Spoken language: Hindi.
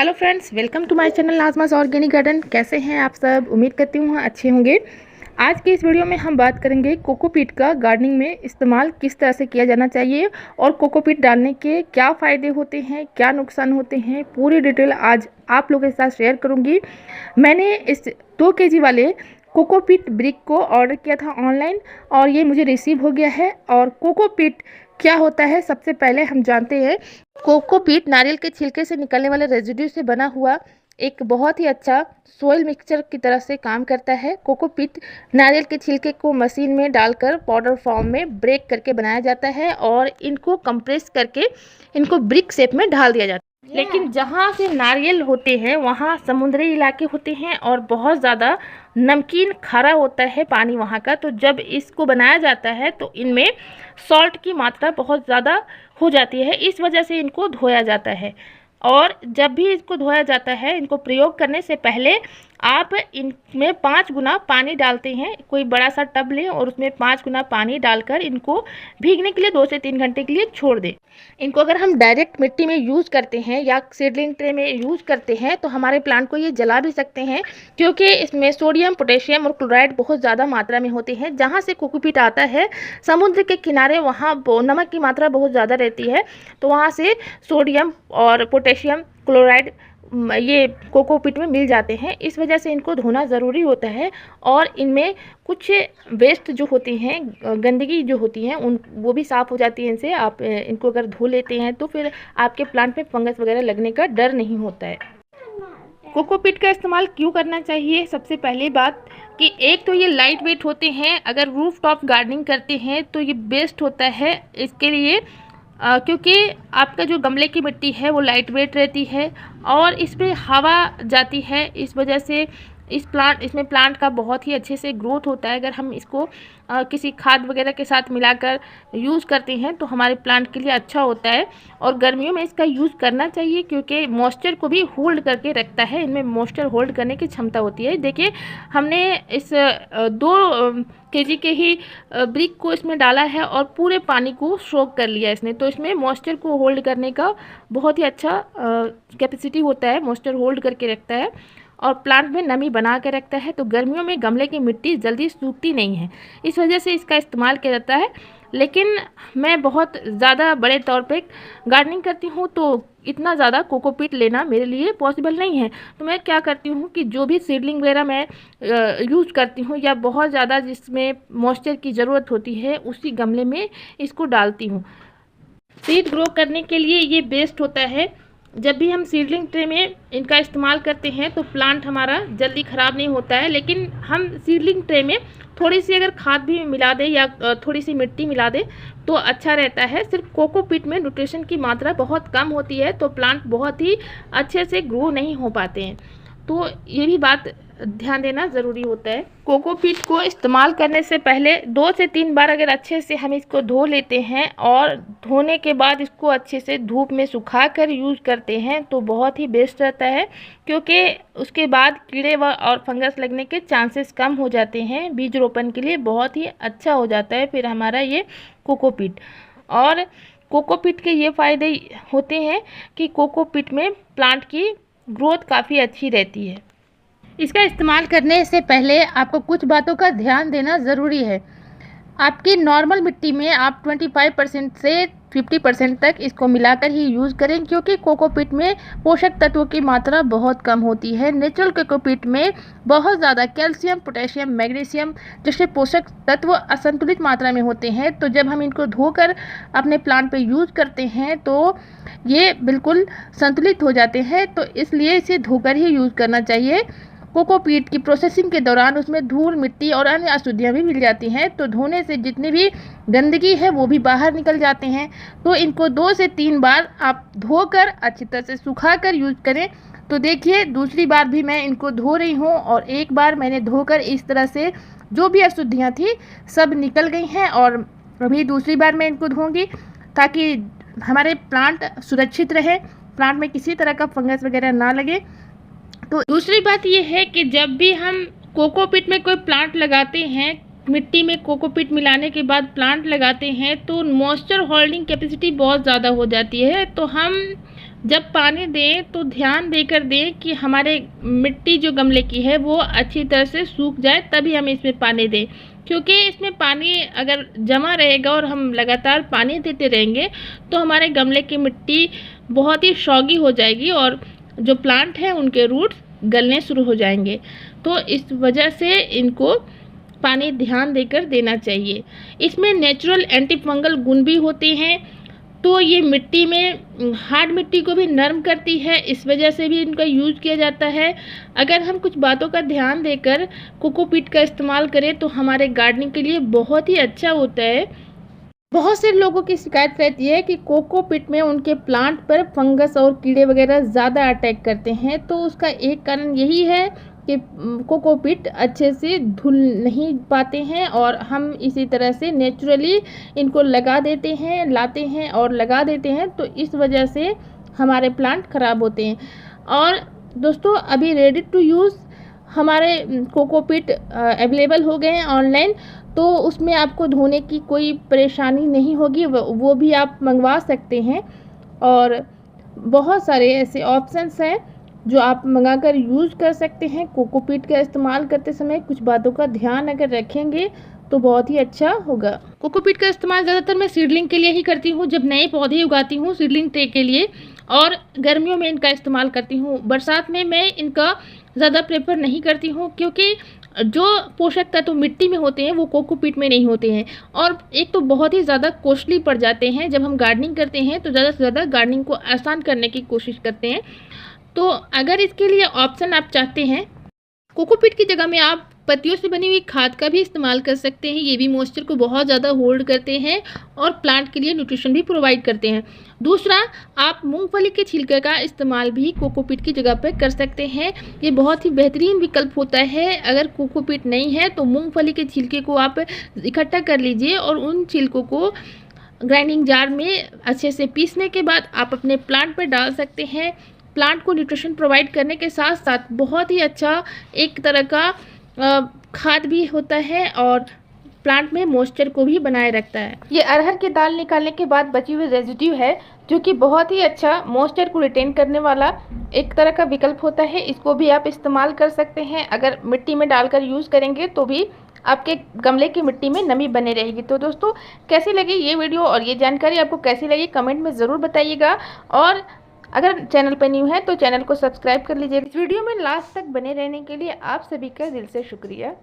Hello friends, welcome to my channel Nazma's organic garden. कैसे हैं आप सब? उम्मीद करती हूँ अच्छे होंगे। आज के इस वीडियो में हम बात करेंगे कोकोपीट का गार्डनिंग में इस्तेमाल किस तरह से किया जाना चाहिए और कोकोपीट डालने के क्या फ़ायदे होते हैं, क्या नुकसान होते हैं, पूरी डिटेल आज आप लोगों के साथ शेयर करूँगी। मैंने इस 2 केजी वाले कोकोपीट ब्रिक को ऑर्डर किया था ऑनलाइन और ये मुझे रिसीव हो गया है। और कोकोपीट क्या होता है, सबसे पहले हम जानते हैं। कोकोपीट नारियल के छिलके से निकलने वाले रेजिड्यू से बना हुआ एक बहुत ही अच्छा सोयल मिक्सचर की तरह से काम करता है। कोकोपीट नारियल के छिलके को मशीन में डालकर पाउडर फॉर्म में ब्रेक करके बनाया जाता है और इनको कंप्रेस करके इनको ब्रिक शेप में ढाल दिया जाता है। लेकिन जहाँ से नारियल होते हैं वहाँ समुद्री इलाके होते हैं और बहुत ज़्यादा नमकीन खारा होता है पानी वहाँ का। तो जब इसको बनाया जाता है तो इनमें सॉल्ट की मात्रा बहुत ज़्यादा हो जाती है, इस वजह से इनको धोया जाता है। और जब भी इसको धोया जाता है, इनको प्रयोग करने से पहले आप इनमें 5 गुना पानी डालते हैं। कोई बड़ा सा टब लें और उसमें 5 गुना पानी डालकर इनको भीगने के लिए 2 से 3 घंटे के लिए छोड़ दें। इनको अगर हम डायरेक्ट मिट्टी में यूज़ करते हैं या सीडलिंग ट्रे में यूज़ करते हैं तो हमारे प्लांट को ये जला भी सकते हैं, क्योंकि इसमें सोडियम, पोटेशियम और क्लोराइड बहुत ज़्यादा मात्रा में होते हैं। जहाँ से कोकोपीट आता है समुद्र के किनारे, वहाँ नमक की मात्रा बहुत ज़्यादा रहती है, तो वहाँ से सोडियम और पोटेशियम, क्लोराइड ये कोकोपीट में मिल जाते हैं। इस वजह से इनको धोना ज़रूरी होता है। और इनमें कुछ वेस्ट जो होती हैं, गंदगी जो होती हैं, वो भी साफ़ हो जाती है इनसे। आप इनको अगर धो लेते हैं तो फिर आपके प्लांट में फंगस वगैरह लगने का डर नहीं होता है। कोकोपीट का इस्तेमाल क्यों करना चाहिए? सबसे पहली बात कि एक तो ये लाइट वेट होते हैं। अगर रूफ टॉप गार्डनिंग करते हैं तो ये बेस्ट होता है इसके लिए, क्योंकि आपका जो गमले की मिट्टी है वो लाइट वेट रहती है और इस पर हवा जाती है। इस वजह से इसमें प्लांट का बहुत ही अच्छे से ग्रोथ होता है। अगर हम इसको किसी खाद वगैरह के साथ मिलाकर यूज़ करते हैं तो हमारे प्लांट के लिए अच्छा होता है। और गर्मियों में इसका यूज़ करना चाहिए क्योंकि मॉइस्चर को भी होल्ड करके रखता है। इनमें मॉइस्चर होल्ड करने की क्षमता होती है। देखिए, हमने इस 2 केजी के ही ब्रिक को इसमें डाला है और पूरे पानी को सोक कर लिया इसने, तो इसमें मॉइस्चर को होल्ड करने का बहुत ही अच्छा कैपेसिटी होता है। मॉइस्चर होल्ड करके रखता है और प्लांट में नमी बना के रखता है। तो गर्मियों में गमले की मिट्टी जल्दी सूखती नहीं है, इस वजह से इसका इस्तेमाल किया जाता है। लेकिन मैं बहुत ज़्यादा बड़े तौर पे गार्डनिंग करती हूँ तो इतना ज़्यादा कोकोपीट लेना मेरे लिए पॉसिबल नहीं है। तो मैं क्या करती हूँ कि जो भी सीडलिंग वगैरह मैं यूज़ करती हूँ या बहुत ज़्यादा जिसमें मॉइस्चर की ज़रूरत होती है उसी गमले में इसको डालती हूँ। सीड ग्रो करने के लिए ये बेस्ट होता है। जब भी हम सीडलिंग ट्रे में इनका इस्तेमाल करते हैं तो प्लांट हमारा जल्दी ख़राब नहीं होता है। लेकिन हम सीडलिंग ट्रे में थोड़ी सी अगर खाद भी मिला दें या थोड़ी सी मिट्टी मिला दें तो अच्छा रहता है। सिर्फ कोकोपीट में न्यूट्रिशन की मात्रा बहुत कम होती है तो प्लांट बहुत ही अच्छे से ग्रो नहीं हो पाते हैं, तो ये भी बात ध्यान देना ज़रूरी होता है। कोकोपीट को इस्तेमाल करने से पहले 2 से 3 बार अगर अच्छे से हम इसको धो लेते हैं और धोने के बाद इसको अच्छे से धूप में सुखाकर यूज़ करते हैं तो बहुत ही बेस्ट रहता है, क्योंकि उसके बाद कीड़े और फंगस लगने के चांसेस कम हो जाते हैं। बीज रोपण के लिए बहुत ही अच्छा हो जाता है फिर हमारा ये कोकोपीट। और कोकोपीट के ये फ़ायदे होते हैं कि कोकोपीट में प्लांट की ग्रोथ काफ़ी अच्छी रहती है। इसका इस्तेमाल करने से पहले आपको कुछ बातों का ध्यान देना ज़रूरी है। आपकी नॉर्मल मिट्टी में आप 25% से 50% तक इसको मिलाकर ही यूज़ करें, क्योंकि कोकोपीट में पोषक तत्वों की मात्रा बहुत कम होती है। नेचुरल कोकोपीट में बहुत ज़्यादा कैल्शियम, पोटेशियम, मैग्नीशियम जैसे पोषक तत्व असंतुलित मात्रा में होते हैं। तो जब हम इनको धोकर अपने प्लांट पे यूज़ करते हैं तो ये बिल्कुल संतुलित हो जाते हैं, तो इसलिए इसे धोकर ही यूज़ करना चाहिए। कोकोपीट की प्रोसेसिंग के दौरान उसमें धूल, मिट्टी और अन्य अशुद्धियाँ भी मिल जाती हैं, तो धोने से जितनी भी गंदगी है वो भी बाहर निकल जाते हैं। तो इनको 2 से 3 बार आप धोकर अच्छी तरह से सुखाकर यूज़ करें। तो देखिए, दूसरी बार भी मैं इनको धो रही हूँ और एक बार मैंने धोकर इस तरह से जो भी अशुद्धियाँ थी सब निकल गई हैं। और अभी दूसरी बार मैं इनको धोऊँगी ताकि हमारे प्लांट सुरक्षित रहे, प्लांट में किसी तरह का फंगस वगैरह ना लगे। तो दूसरी बात ये है कि जब भी हम कोकोपीट में कोई प्लांट लगाते हैं, मिट्टी में कोकोपीट मिलाने के बाद प्लांट लगाते हैं तो मॉइस्चर होल्डिंग कैपेसिटी बहुत ज़्यादा हो जाती है। तो हम जब पानी दें तो ध्यान देकर दें कि हमारे मिट्टी जो गमले की है वो अच्छी तरह से सूख जाए, तभी हम इसमें पानी दें। क्योंकि इसमें पानी अगर जमा रहेगा और हम लगातार पानी देते रहेंगे तो हमारे गमले की मिट्टी बहुत ही सॉगी हो जाएगी और जो प्लांट है उनके रूट्स गलने शुरू हो जाएंगे। तो इस वजह से इनको पानी ध्यान देकर देना चाहिए। इसमें नेचुरल एंटी फंगल गुण भी होते हैं, तो ये मिट्टी में हार्ड मिट्टी को भी नरम करती है, इस वजह से भी इनका यूज़ किया जाता है। अगर हम कुछ बातों का ध्यान देकर कोकोपीट का इस्तेमाल करें तो हमारे गार्डनिंग के लिए बहुत ही अच्छा होता है। बहुत से लोगों की शिकायत रहती है कि कोकोपीट में उनके प्लांट पर फंगस और कीड़े वगैरह ज़्यादा अटैक करते हैं, तो उसका एक कारण यही है कि कोकोपीट अच्छे से धुल नहीं पाते हैं और हम इसी तरह से नेचुरली इनको लगा देते हैं, लाते हैं और लगा देते हैं, तो इस वजह से हमारे प्लांट ख़राब होते हैं। और दोस्तों अभी रेडी टू यूज़ हमारे कोकोपीट अवेलेबल हो गए हैं ऑनलाइन, तो उसमें आपको धोने की कोई परेशानी नहीं होगी, वो भी आप मंगवा सकते हैं। और बहुत सारे ऐसे ऑप्शंस हैं जो आप मंगाकर यूज़ कर सकते हैं। कोकोपीट का इस्तेमाल करते समय कुछ बातों का ध्यान अगर रखेंगे तो बहुत ही अच्छा होगा। कोकोपीट का इस्तेमाल ज़्यादातर मैं सीडलिंग के लिए ही करती हूँ, जब नए पौधे उगाती हूँ सीडलिंग ट्रे के लिए, और गर्मियों में इनका इस्तेमाल करती हूँ। बरसात में मैं इनका ज़्यादा प्रेफर नहीं करती हूँ, क्योंकि जो पोषक तत्व मिट्टी में होते हैं वो कोकोपीट में नहीं होते हैं, और एक तो बहुत ही ज़्यादा कॉस्टली पड़ जाते हैं। जब हम गार्डनिंग करते हैं तो ज़्यादा से ज़्यादा गार्डनिंग को आसान करने की कोशिश करते हैं। तो अगर इसके लिए ऑप्शन आप चाहते हैं, कोकोपीट की जगह में आप पत्तियों से बनी हुई खाद का भी इस्तेमाल कर सकते हैं। ये भी मॉइस्चर को बहुत ज़्यादा होल्ड करते हैं और प्लांट के लिए न्यूट्रिशन भी प्रोवाइड करते हैं। दूसरा, आप मूंगफली के छिलके का इस्तेमाल भी कोकोपीट की जगह पर कर सकते हैं। ये बहुत ही बेहतरीन विकल्प होता है। अगर कोकोपीट नहीं है तो मूंगफली के छिलके को आप इकट्ठा कर लीजिए और उन छिलकों को ग्राइंडिंग जार में अच्छे से पीसने के बाद आप अपने प्लांट पर डाल सकते हैं। प्लांट को न्यूट्रिशन प्रोवाइड करने के साथ साथ बहुत ही अच्छा एक तरह का खाद भी होता है और प्लांट में मॉइस्चर को भी बनाए रखता है। ये अरहर की दाल निकालने के बाद बची हुई रेजिड्यू है, जो कि बहुत ही अच्छा मॉइस्चर को रिटेन करने वाला एक तरह का विकल्प होता है। इसको भी आप इस्तेमाल कर सकते हैं। अगर मिट्टी में डालकर यूज़ करेंगे तो भी आपके गमले की मिट्टी में नमी बने रहेगी। तो दोस्तों, कैसी लगी ये वीडियो और ये जानकारी आपको कैसी लगी कमेंट में ज़रूर बताइएगा, और अगर चैनल पर न्यू है तो चैनल को सब्सक्राइब कर लीजिए। इस वीडियो में लास्ट तक बने रहने के लिए आप सभी का दिल से शुक्रिया।